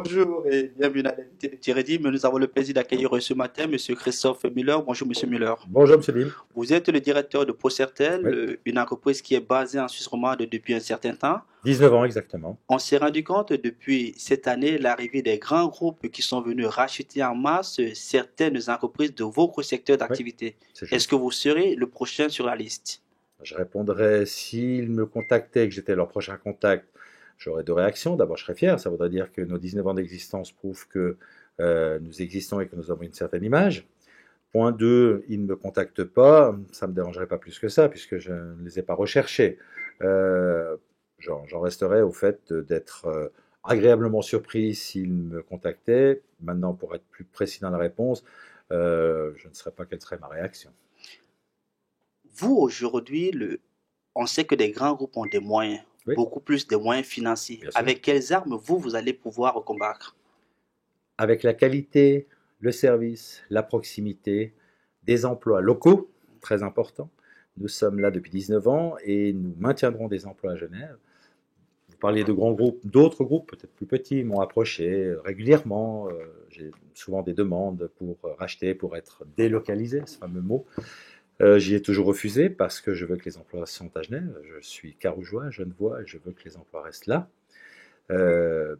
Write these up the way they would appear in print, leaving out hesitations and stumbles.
Bonjour et bienvenue dans l'invité de Thierry. Nous avons le plaisir d'accueillir ce matin Monsieur Christophe Müller. Bonjour Monsieur Müller. Bonjour, monsieur Lim. Vous êtes le directeur de Procertel, Oui, une entreprise qui est basée en Suisse romande depuis un certain temps. 19 ans exactement. On s'est rendu compte depuis cette année l'arrivée des grands groupes qui sont venus racheter en masse certaines entreprises de votre secteur Oui, d'activité. c'est Est-ce juste. que vous serez le prochain sur la liste? Je répondrais, s'ils me contactaient, que j'étais leur prochain contact, j'aurais deux réactions. D'abord, je serais fier. Ça voudrait dire que nos 19 ans d'existence prouvent que nous existons et que nous avons une certaine image. Point 2, ils ne me contactent pas. Ça ne me dérangerait pas plus que ça, puisque je ne les ai pas recherchés. Euh, j'en resterais au fait d'être agréablement surpris s'ils me contactaient. Maintenant, pour être plus précis dans la réponse, je ne saurais pas quelle serait ma réaction. Vous, aujourd'hui, on sait que des grands groupes ont des moyens, Oui, beaucoup plus de moyens financiers. bien sûr. Avec quelles armes vous allez pouvoir combattre? Avec la qualité, le service, la proximité, des emplois locaux, très important. Nous sommes là depuis 19 ans et nous maintiendrons des emplois à Genève. Vous parliez de grands groupes, d'autres groupes, peut-être plus petits, m'ont approché régulièrement. J'ai souvent des demandes pour racheter, pour être délocalisé, ce fameux mot. J'y ai toujours refusé parce que je veux que les emplois sont à Genève. Je suis carougeois, genevois, et je veux que les emplois restent là.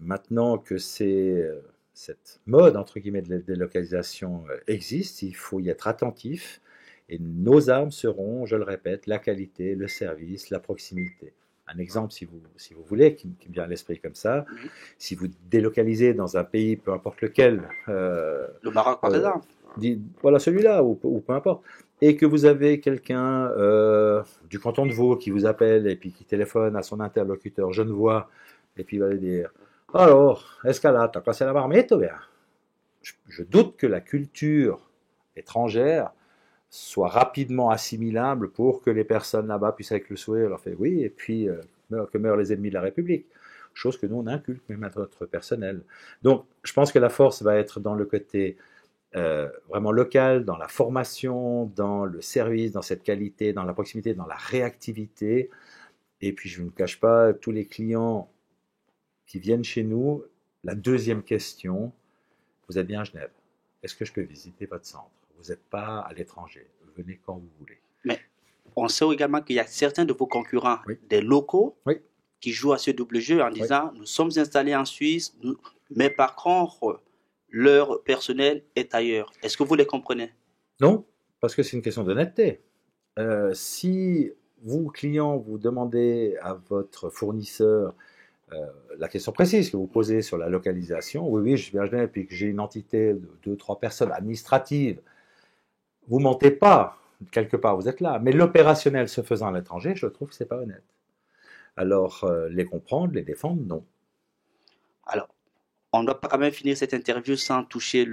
Maintenant que cette mode, entre guillemets, de délocalisation existe, il faut y être attentif. Et nos armes seront, je le répète, la qualité, le service, la proximité. Un exemple, si vous voulez, qui me vient à l'esprit comme ça, Oui. si vous délocalisez dans un pays, peu importe lequel, Le Maroc, par euh, exemple. voilà celui-là, ou peu importe, et que vous avez quelqu'un du canton de Vaud qui vous appelle et puis qui téléphone à son interlocuteur genevois, et puis il va lui dire alors, escalade, t'as passé la marmite ou bien je doute que la culture étrangère soit rapidement assimilable pour que les personnes là-bas puissent avec le sourire leur faire oui, et puis que meurent les ennemis de la République. Chose que nous on inculque même à notre personnel. Donc je pense que la force va être dans le côté vraiment local, dans la formation, dans le service, dans cette qualité, dans la proximité, dans la réactivité. Et puis je ne me cache pas, tous les clients qui viennent chez nous, la deuxième question, vous êtes bien à Genève. Est-ce que je peux visiter votre centre? Vous n'êtes pas à l'étranger. Venez quand vous voulez. Mais on sait également qu'il y a certains de vos concurrents, Oui, des locaux, oui, qui jouent à ce double jeu en oui. disant nous sommes installés en Suisse, mais par contre, leur personnel est ailleurs. Est-ce que vous les comprenez? Non, parce que c'est une question d'honnêteté. Si vous, client, vous demandez à votre fournisseur la question précise que vous posez sur la localisation, oui, oui, je suis à Genève, puis que j'ai une entité de deux, trois personnes administratives, vous mentez pas, quelque part, vous êtes là. Mais l'opérationnel se faisant à l'étranger, je trouve que c'est pas honnête. Alors, les comprendre, les défendre, non. Alors, on ne doit pas quand même finir cette interview sans toucher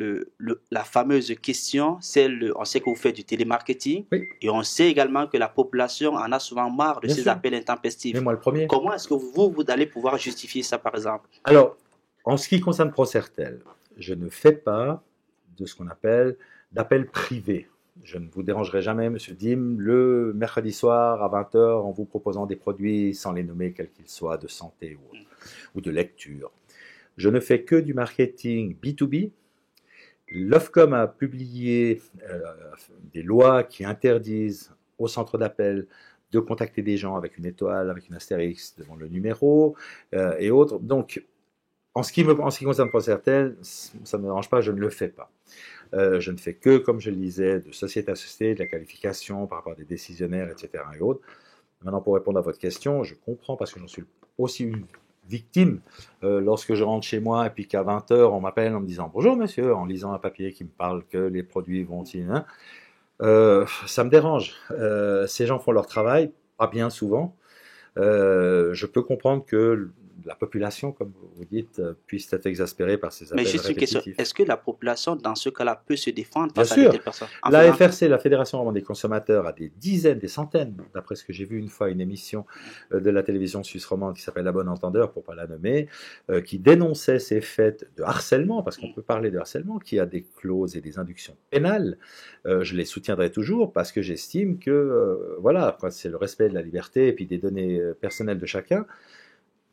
la fameuse question. On sait que vous faites du télémarketing Oui, et on sait également que la population en a souvent marre de bien ces sûr. appels Mais intempestifs. moi, le premier. Comment est-ce que vous allez pouvoir justifier ça, par exemple? Alors, en ce qui concerne Procertel, je ne fais pas de ce qu'on appelle d'appel privé. Je ne vous dérangerai jamais, Monsieur Dim, le mercredi soir à 20 heures en vous proposant des produits sans les nommer, quels qu'ils soient, de santé ou de lecture. Je ne fais que du marketing B2B. L'Ofcom a publié des lois qui interdisent aux centres d'appel de contacter des gens avec une étoile, avec une astérix devant le numéro et autres. Donc, en ce qui concerne Procertel, ça ne me dérange pas, je ne le fais pas. Je ne fais que, comme je le disais, de société à société, de la qualification par rapport à des décisionnaires, etc. et autres. Maintenant, pour répondre à votre question, je comprends parce que j'en suis aussi une victime lorsque je rentre chez moi et puis qu'à 20 heures, on m'appelle en me disant « Bonjour monsieur », en lisant un papier qui me parle que les produits vont-ils... Hein, ça me dérange. Ces gens font leur travail, pas bien souvent. Je peux comprendre que la population, comme vous dites, puisse être exaspérée par ces Mais appels juste une question, répétitifs. est-ce que la population, dans ce cas-là, peut se défendre Bien face à de sûr, telles personnes? En la faisant... FRC, la Fédération romande des consommateurs, a des dizaines, des centaines, d'après ce que j'ai vu une fois, une émission de la télévision suisse romande qui s'appelle La Bonne Entendeur, pour ne pas la nommer, qui dénonçait ces faits de harcèlement, parce qu'on peut parler de harcèlement, qui a des clauses et des inductions pénales. Je les soutiendrai toujours parce que j'estime que, voilà, c'est le respect de la liberté et puis des données personnelles de chacun.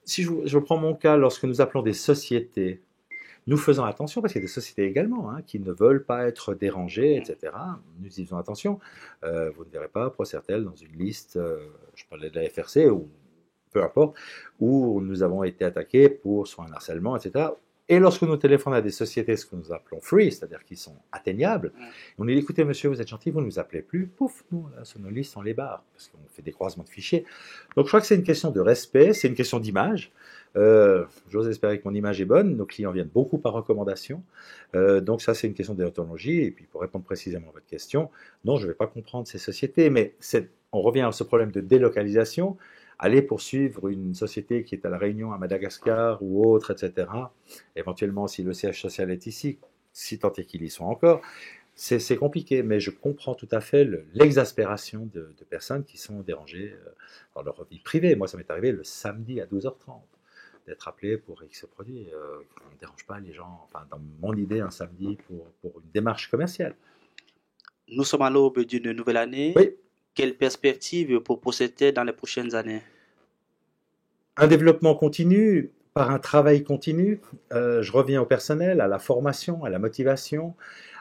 Si je prends mon cas, lorsque nous appelons des sociétés Nous faisons attention, parce qu'il y a des sociétés également hein, qui ne veulent pas être dérangées, etc. Nous y faisons attention. Vous ne verrez pas Procertel dans une liste, je parlais de la FRC, ou peu importe, où nous avons été attaqués pour soit un harcèlement, etc. Et lorsque nous téléphonons à des sociétés, ce que nous appelons free, c'est-à-dire qui sont atteignables, on dit écoutez monsieur, vous êtes gentil, vous ne nous appelez plus, pouf, nous, là, sur nos listes, on les barre, parce qu'on fait des croisements de fichiers. Donc je crois que c'est une question de respect, c'est une question d'image. J'ose espérer que mon image est bonne, nos clients viennent beaucoup par recommandation, donc ça c'est une question de déontologie, et puis pour répondre précisément à votre question, non, je ne vais pas comprendre ces sociétés, mais on revient à ce problème de délocalisation. Aller poursuivre une société qui est à La Réunion, à Madagascar ou autre, etc., éventuellement si le siège social est ici, si tant est qu'il y soit encore, c'est compliqué, mais je comprends tout à fait l'exaspération de personnes qui sont dérangées dans leur vie privée. Moi, ça m'est arrivé le samedi à 12h30 d'être appelé pour X produit. On ne dérange pas les gens, enfin, dans mon idée, un samedi pour une démarche commerciale. Nous sommes à l'aube d'une nouvelle année. Oui. Quelle perspective pour Procertel dans les prochaines années? Un développement continu, par un travail continu. Je reviens au personnel, à la formation, à la motivation,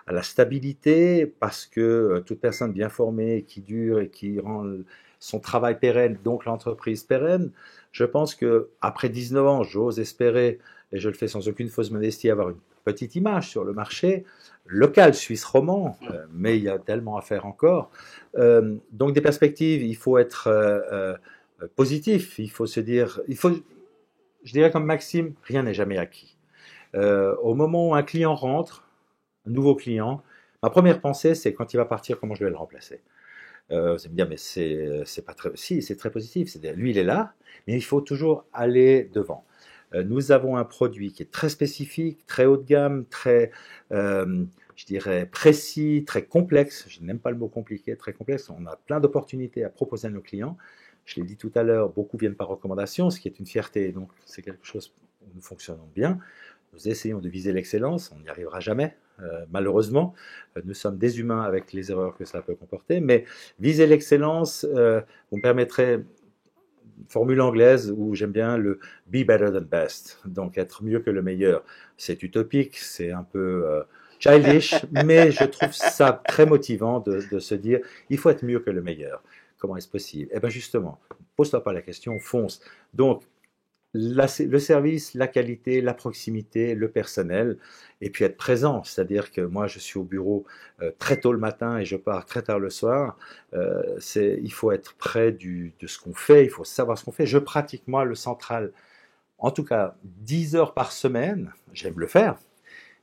à la stabilité, parce que toute personne bien formée, qui dure et qui rend son travail pérenne, donc l'entreprise pérenne, je pense qu'après 19 ans, j'ose espérer, et je le fais sans aucune fausse modestie, avoir une petite image sur le marché local suisse romand, mais il y a tellement à faire encore. Donc des perspectives, il faut être positif, il faut se dire, je dirais comme Maxime, rien n'est jamais acquis. Au moment où un client rentre, un nouveau client, ma première pensée c'est quand il va partir, comment je vais le remplacer. Vous allez me dire, mais c'est pas très... Si, c'est très positif, lui il est là, mais il faut toujours aller devant. Nous avons un produit qui est très spécifique, très haut de gamme, très, je dirais, précis, très complexe. Je n'aime pas le mot compliqué, très complexe. On a plein d'opportunités à proposer à nos clients. Je l'ai dit tout à l'heure, beaucoup viennent par recommandation, ce qui est une fierté. Donc, c'est quelque chose où nous fonctionnons bien. Nous essayons de viser l'excellence. On n'y arrivera jamais, malheureusement. Nous sommes des humains avec les erreurs que cela peut comporter. Mais viser l'excellence, vous me permettrez... formule anglaise où j'aime bien le be better than best, donc être mieux que le meilleur. C'est utopique, c'est un peu childish, mais je trouve ça très motivant de se dire il faut être mieux que le meilleur. Comment est-ce possible? Eh bien justement, pose-toi pas la question, fonce. Donc le service, la qualité, la proximité, le personnel, et puis être présent, c'est-à-dire que moi je suis au bureau très tôt le matin et je pars très tard le soir, il faut être près de ce qu'on fait, il faut savoir ce qu'on fait. Je pratique moi le central, en tout cas 10 heures par semaine, j'aime le faire,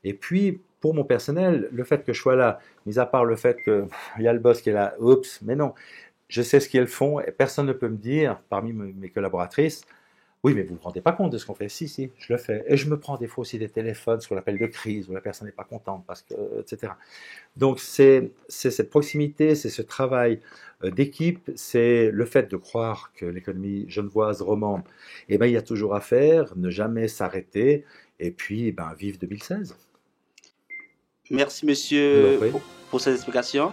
et puis pour mon personnel, le fait que je sois là, mis à part le fait qu'il y a le boss qui est là, oups, mais non, je sais ce qu'ils font et personne ne peut me dire, parmi mes collaboratrices, oui, mais vous ne vous rendez pas compte de ce qu'on fait. Si, je le fais. Et je me prends des fois aussi des téléphones, ce qu'on appelle de crise, où la personne n'est pas contente, parce que, etc. Donc, c'est cette proximité, c'est ce travail d'équipe, c'est le fait de croire que l'économie genevoise, romande, eh ben, il y a toujours à faire, ne jamais s'arrêter, et puis, ben, vive 2016. Merci, monsieur, pour ces explications.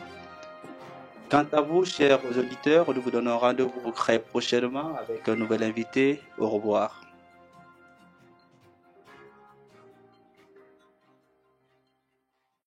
Quant à vous, chers auditeurs, nous vous donnons rendez-vous très prochainement avec un nouvel invité. Au revoir.